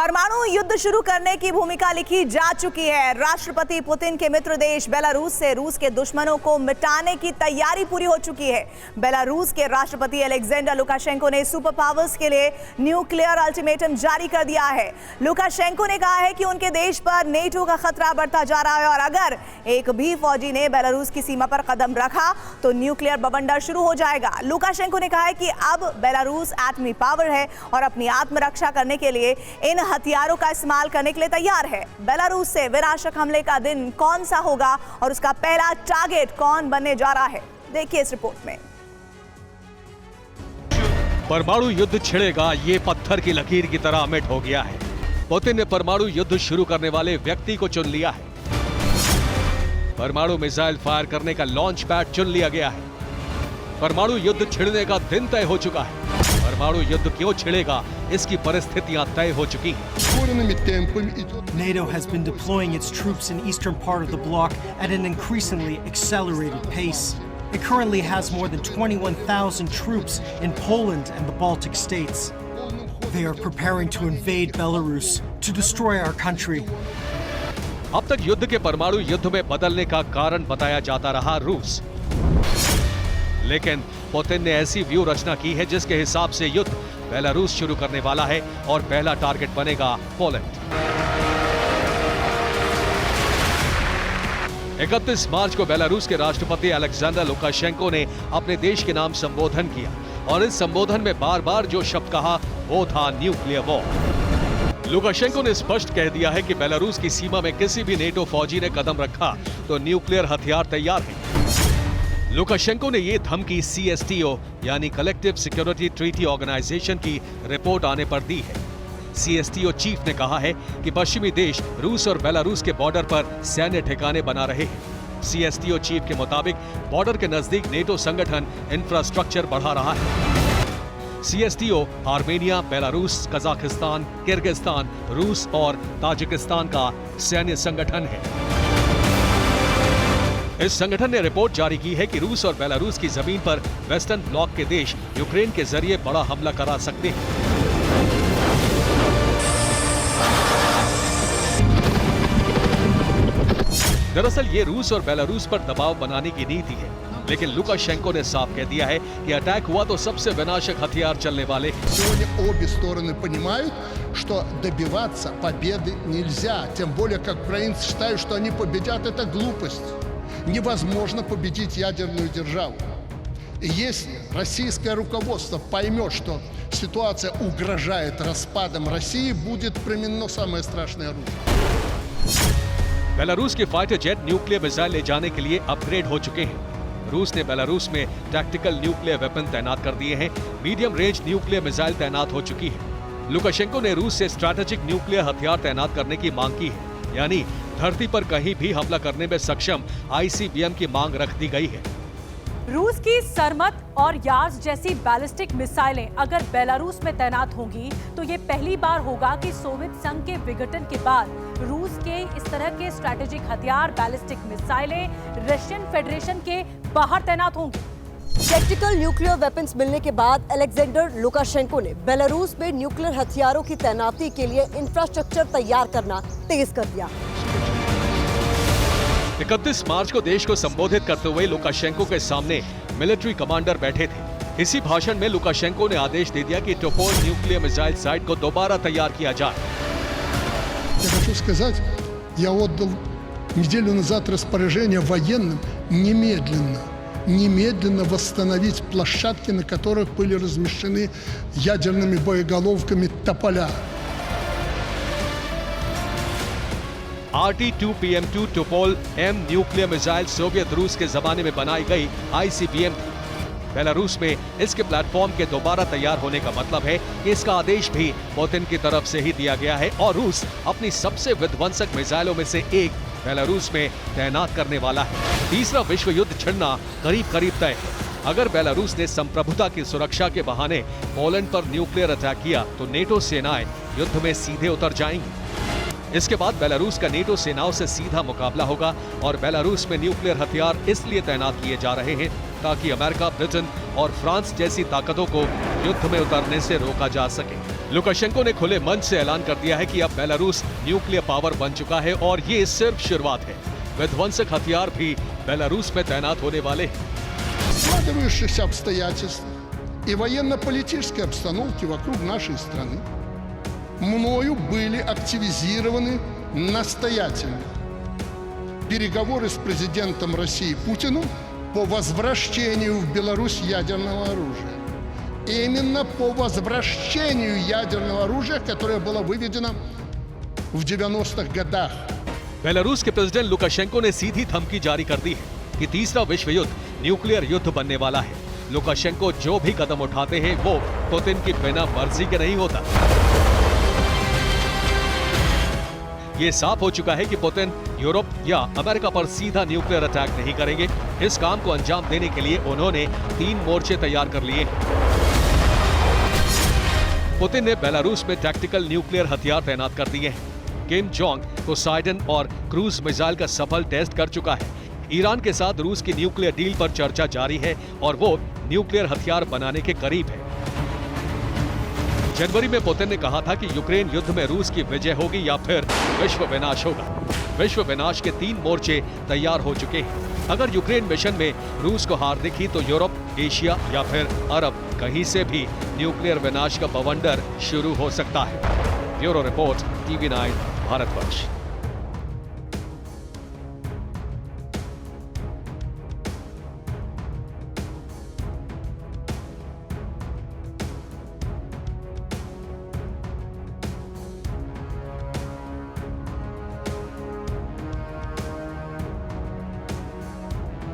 परमाणु युद्ध शुरू करने की भूमिका लिखी जा चुकी है। राष्ट्रपति पुतिन के मित्र देश बेलारूस से रूस के दुश्मनों को मिटाने की तैयारी पूरी हो चुकी है। बेलारूस के राष्ट्रपति अलेक्जेंडर लुकाशेंको ने सुपर पावर्स के लिए न्यूक्लियर अल्टीमेटम जारी कर दिया है। लुकाशेंको ने कहा है कि उनके देश पर नेटो का खतरा बढ़ता जा रहा है और अगर एक भी फौजी ने बेलारूस की सीमा पर कदम रखा तो न्यूक्लियर बवंडर शुरू हो जाएगा। लुकाशेंको ने कहा है कि अब बेलारूस एटमी पावर है और अपनी आत्मरक्षा करने के लिए इन हथियारों का इस्तेमाल करने के लिए तैयार है। बेलारूस से विनाशक हमले का दिन कौन सा होगा और उसका पहला टारगेट कौन बनने जा रहा है, देखिए इस रिपोर्ट में। परमाणु युद्ध छिड़ेगा, ये पत्थर की लकीर की तरह अमिट हो गया है। पुतिन ने परमाणु युद्ध शुरू करने वाले व्यक्ति को चुन लिया है। परमाणु मिसाइल फायर करने का लॉन्च पैड चुन लिया गया है। परमाणु युद्ध छिड़ने का दिन तय हो चुका है। परमाणु युद्ध क्यों छिड़ेगा, इसकी परिस्थितियां तय हो चुकी हैं। NATO has been deploying its troops in eastern part of the bloc at an increasingly accelerated pace. It currently has more than 21,000 troops in Poland and the Baltic states. They are preparing to invade Belarus to destroy our country. अब तक युद्ध के परमाणु युद्ध में बदलने का कारण बताया जाता रहा रूस, लेकिन पुतिन ने ऐसी व्यू रचना की है जिसके हिसाब से युद्ध बेलारूस शुरू करने वाला है और पहला टारगेट बनेगा पोलैंड। 31 मार्च को बेलारूस के राष्ट्रपति अलेक्जेंडर लुकाशेंको ने अपने देश के नाम संबोधन किया और इस संबोधन में बार बार जो शब्द कहा वो था न्यूक्लियर वॉर। लुकाशेंको ने स्पष्ट कह दिया है कि बेलारूस की सीमा में किसी भी नेटो फौजी ने कदम रखा तो न्यूक्लियर हथियार तैयार है। लुकाशेंको ने यह धमकी CSTO यानी कलेक्टिव सिक्योरिटी ट्रीटी ऑर्गेनाइजेशन की रिपोर्ट आने पर दी है। CSTO चीफ ने कहा है कि पश्चिमी देश रूस और बेलारूस के बॉर्डर पर सैन्य ठिकाने बना रहे हैं। CSTO चीफ के मुताबिक बॉर्डर के नजदीक नेटो संगठन इंफ्रास्ट्रक्चर बढ़ा रहा है। CSTO Armenia, Belarus, Kazakhstan, Kyrgyzstan, रूस और ताजिकिस्तान का सैन्य संगठन है। इस संगठन ने रिपोर्ट जारी की है कि रूस और बेलारूस की जमीन पर वेस्टर्न ब्लॉक के देश यूक्रेन के जरिए बड़ा हमला करा सकते हैं। दरअसल ये रूस और बेलारूस पर दबाव बनाने की नीति है, लेकिन लुकाशेंको ने साफ कह दिया है कि अटैक हुआ तो सबसे विनाशक हथियार चलने वाले हैं। Сегодня обе стороны понимают, что добиваться победы нельзя, тем более как украинцы считают, что они победят, это глупость. Невозможно победить ядерную державу. И если российское руководство поймет, что ситуация угрожает распадом России, будет применено самое страшное оружие. बेलारूस के फाइटर जेट न्यूक्लियर मिसाइल ले जाने के लिए अपग्रेड हो चुके हैं। रूस ने बेलारूस में टैक्टिकल न्यूक्लियर वेपन तैनात कर दिए हैं। मीडियम रेंज न्यूक्लियर मिसाइल तैनात हो चुकी है। लुकाशेंको ने रूस से स्ट्रैटेजिक न्यूक्लियर हथियार तैनात करने की मांग की है, यानी धरती पर कहीं भी हमला करने में सक्षम ICBM की मांग रख दी गई है। रूस की सरमत और यार्स जैसी बैलिस्टिक मिसाइलें अगर बेलारूस में तैनात होंगी तो ये पहली बार होगा कि सोवियत संघ के विघटन के बाद रूस के इस तरह के स्ट्रैटेजिक हथियार, बैलिस्टिक मिसाइलें रशियन फेडरेशन के बाहर तैनात होंगी। टैक्टिकल न्यूक्लियर वेपन्स मिलने के बाद अलेक्जेंडर लुकाशेंको ने बेलारूस में न्यूक्लियर हथियारों की तैनाती के लिए इंफ्रास्ट्रक्चर तैयार करना तेज कर दिया। 31 मार्च को देश को संबोधित करते हुए लुकाशेंको के सामने मिलिट्री कमांडर बैठे थे। इसी भाषण में लुकाशेंको ने आदेश दे दिया कि टोपोल न्यूक्लियर मिसाइल साइट को दोबारा तैयार किया जाए। Я хочу сказать, я отдал неделю назад распоряжение военным немедленно восстановить площадки, на которых были размещены ядерными боеголовками тополя. RT-2PM2 Topol M nuclear missile Soviet रूस के जमाने में बनाई गई ICBM थी। बेलारूस में इसके प्लेटफॉर्म के दोबारा तैयार होने का मतलब है कि इसका आदेश भी पुतिन की तरफ से ही दिया गया है और रूस अपनी सबसे विध्वंसक मिसाइलों में से एक बेलारूस में तैनात करने वाला है। तीसरा विश्व युद्ध छिड़ना करीब तय है। अगर बेलारूस ने संप्रभुता की सुरक्षा के बहाने पोलैंड पर न्यूक्लियर अटैक किया तो नेटो सेनाएं युद्ध में सीधे उतर जाएंगी। इसके बाद बेलारूस का नेटो सेनाओं से सीधा मुकाबला होगा और बेलारूस में न्यूक्लियर हथियार इसलिए तैनात किए जा रहे हैं ताकि अमेरिका, ब्रिटेन और फ्रांस जैसी ताकतों को युद्ध में उतरने से रोका जा सके। लुकाशेंको ने खुले मन से ऐलान कर दिया है कि अब बेलारूस न्यूक्लियर पावर बन चुका है और ये सिर्फ शुरुआत है। विध्वंसक हथियार भी बेलारूस में तैनात होने वाले हैं। Складывающихся обстоятельств и военно-политической обстановки вокруг нашей страны мною были активизированы настоятельно переговоры с президентом России Путиным по возвращению в Беларусь ядерного оружия. Именно по возвращению ядерного оружия, которое было выведено в 90-х годах. बेलारूस के प्रेसिडेंट लुकाशेंको ने सीधी धमकी जारी कर दी है कि तीसरा विश्व युद्ध न्यूक्लियर युद्ध बनने वाला है। लुकाशेंको जो भी कदम उठाते हैं वो पुतिन की बिना मर्जी के नहीं होता। ये साफ हो चुका है कि पुतिन यूरोप या अमेरिका पर सीधा न्यूक्लियर अटैक नहीं करेंगे। इस काम को अंजाम देने के लिए उन्होंने 3 मोर्चे तैयार कर लिए। पुतिन ने बेलारूस में टैक्टिकल न्यूक्लियर हथियार तैनात कर दिए हैं। किम जोंग पोसाइडन और क्रूज मिसाइल का सफल टेस्ट कर चुका है। ईरान के साथ रूस की न्यूक्लियर डील पर चर्चा जारी है और वो न्यूक्लियर हथियार बनाने के करीब है। जनवरी में पुतिन ने कहा था कि यूक्रेन युद्ध में रूस की विजय होगी या फिर विश्व विनाश होगा। विश्व विनाश के 3 मोर्चे तैयार हो चुके हैं। अगर यूक्रेन मिशन में रूस को हार दिखी तो यूरोप, एशिया या फिर अरब कहीं से भी न्यूक्लियर विनाश का बवंडर शुरू हो सकता है। Bureau report, TV9 Bharatvarsh.